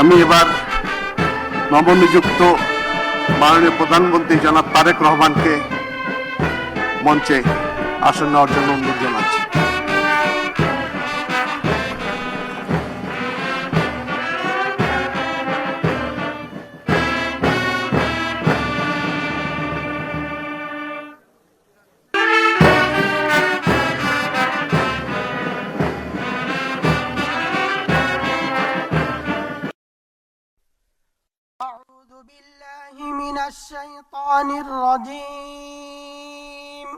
আমি এবার নবনিযুক্ত মাননীয় প্রধানমন্ত্রী জনাব তারেক রহমানকে মঞ্চে আসন নেওয়ার জন্য অনুরোধ জানাচ্ছি। أعوذ بالله من الشيطان الرجيم.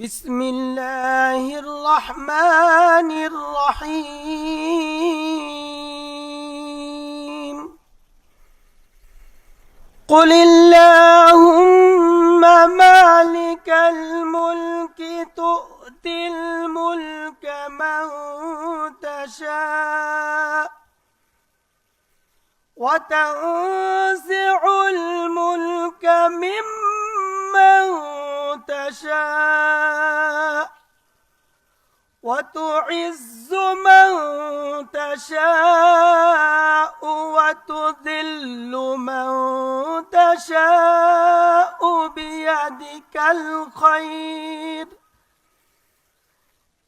بسم الله الرحمن الرحيم. قل اللهم مالك الملك تؤتي الملك من تشاء وتنزع الملك ممن تشاء وتعز من تشاء وتذل من تشاء بيدك الخير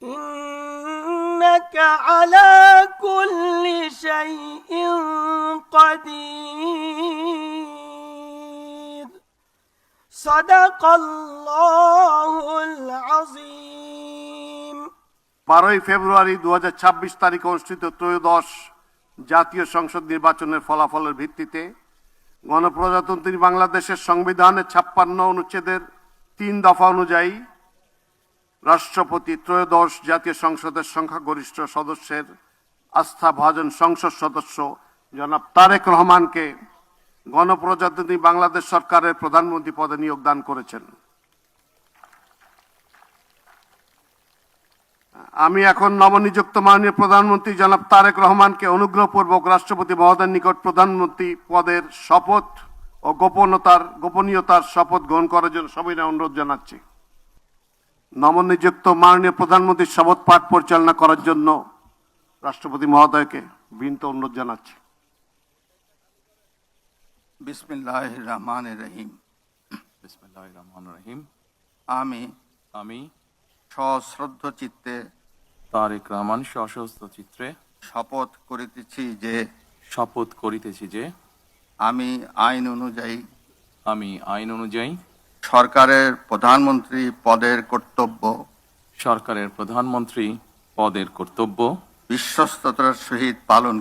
إنك على كل شيء قدير. صدق الله العظيم. 12 ফেব্রুয়ারি 2026 তারিখে অনুষ্ঠিত ত্রয়োদশ জাতীয় সংসদ নির্বাচনের ফলাফলের ভিত্তিতে গণপ্রজাতন্ত্রী বাংলাদেশের সংবিধানের 56 অনুচ্ছেদের 3 দফা অনুযায়ী রাষ্ট্রপতি ত্রয়োদশ জাতীয় সংসদের সংখ্যাগরিষ্ঠ সদস্যের আস্থাভাজন সংসদ সদস্য জনাব তারেক রহমানকে গণপ্রজাতন্ত্রী বাংলাদেশ সরকারের প্রধানমন্ত্রী পদে নিয়োগ দান করেছেন। আমি এখন নবনিযুক্ত মাননীয় প্রধানমন্ত্রী জনাব তারেক রহমানকে অনুগ্রহপূর্বক রাষ্ট্রপতি মহোদয়ের নিকট প্রধানমন্ত্রী পদের শপথ ও গোপনীয়তার শপথ গ্রহণ করার জন্য সবিনয় অনুরোধ জানাচ্ছি। নবনিযুক্ত মাননীয় প্রধানমন্ত্রীর শপথ পাঠ পরিচালনা করার জন্য রাষ্ট্রপতি মহোদয়কে বিনীত অনুরোধ জানাচ্ছি। বিসমিল্লাহির রহমানির রহিম। বিসমিল্লাহির রহমানির রহিম। আমি সশ্রদ্ধ চিত্তে তারেক রহমান সশস্ত্র চিত্রে শপথ করিতেছি যে আমি আইন অনুযায়ী সরকারের প্রধানমন্ত্রী পদের কর্তব্য বিশ্বস্ততার সহিত পালন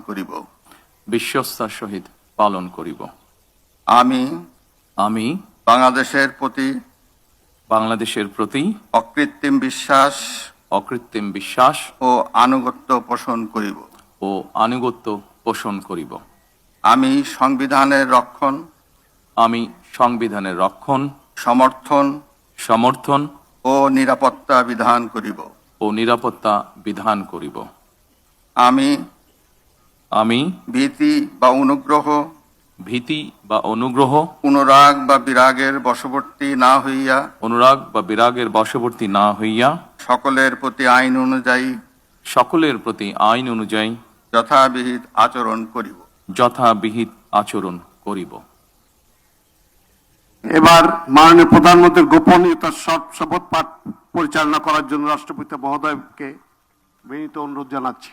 করিব। আমি বাংলাদেশের প্রতি অকৃত্রিম বিশ্বাস ও আনুগত্য পোষণ করিব। আমি সংবিধানের রক্ষণ সমর্থন ও নিরাপত্তা বিধান করিব। আমি ভীতি বা অনুগ্রহ অনুরাগ বা বিরাগের বশবর্তী না হইয়া সকলের প্রতি আইন অনুযায়ী যথাবিহিত আচরণ করিব। এবার মাননীয় প্রধানমন্ত্রীর গোপনীয়তার শপথ পাঠ পরিচালনা করার জন্য রাষ্ট্রপতি মহোদয়কে বিনীত অনুরোধ জানাচ্ছি।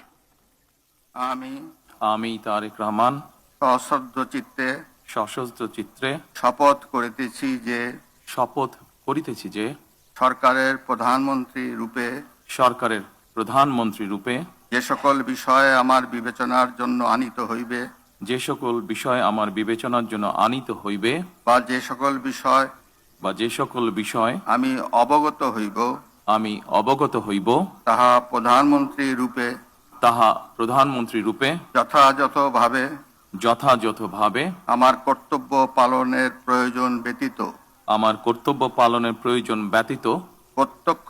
আমি তারেক রহমান সশস্ত্র চিত্রে শপথ করিতেছি যে সরকারের প্রধানমন্ত্রী রূপে যে সকল বিষয় আমার বিবেচনার জন্য আনিত হইবে বা যে সকল বিষয় আমি অবগত হইব তাহা প্রধানমন্ত্রী রূপে যথাযথভাবে আমার কর্তব্য পালনের প্রয়োজন ব্যতীত প্রত্যক্ষ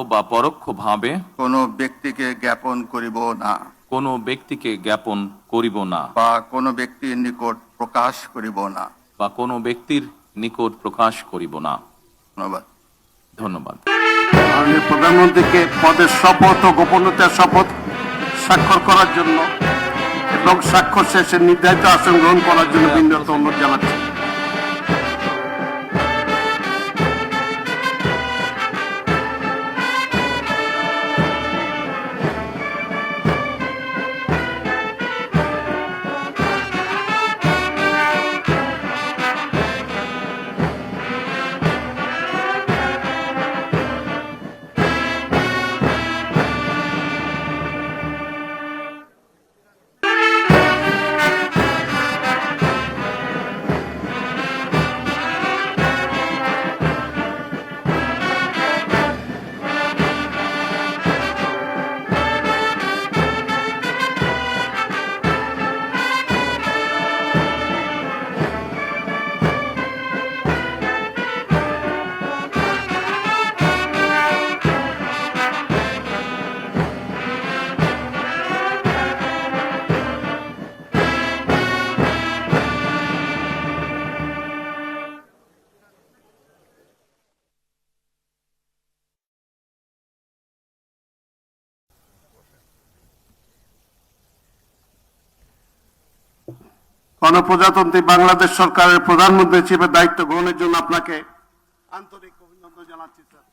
বা পরোক্ষভাবে কোনো ব্যক্তিকে জ্ঞাপন করিব না বা কোনো ব্যক্তির নিকট প্রকাশ করিব না। ধন্যবাদ। মাননীয় প্রধানমন্ত্রীকে পদের শপথ ও গোপনীয়তার শপথ স্বাক্ষর করার জন্য এবং স্বাক্ষর শেষে নির্ধারিত আসন গ্রহণ করার জন্য বিনীত অনুরোধ জানাচ্ছি। গণপ্রজাতন্ত্রী বাংলাদেশ সরকারের প্রধানমন্ত্রী হিসেবে দায়িত্ব গ্রহণের জন্য আপনাকে আন্তরিক অভিনন্দন জানাচ্ছি স্যার।